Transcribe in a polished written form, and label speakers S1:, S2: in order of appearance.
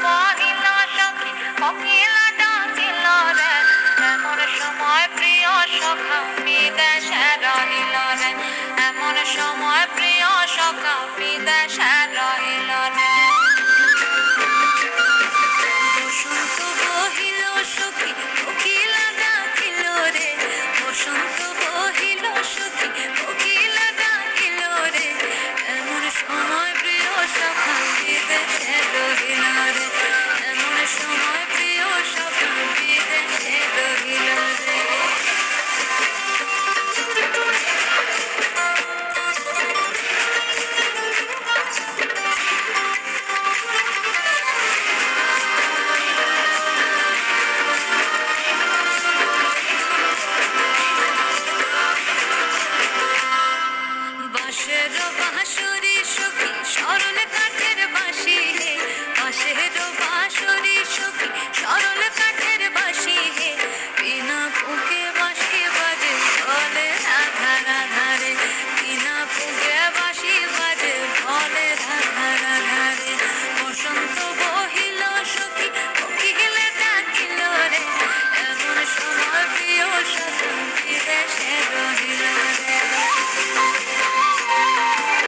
S1: বহিল সখী কোকিলা ডাকিল রে, এমন সময় প্রিয় সখা বিদেশে রহিল রে, এমন সময় প্রিয় সখা বিদেশে রহিল রে। বসন্ত বহিল সখী কোকিলা ডাকিল রে, বসন্ত বহিল সখী কোকিলা ডাকিল রে, এমন সময় প্রিয় সখা বিদেশে রহিল রে, এমন সময় প্রিয় সখা বিদেশে রহিল রে। বাঁশের বাঁশুরি সখী সরল কাঠে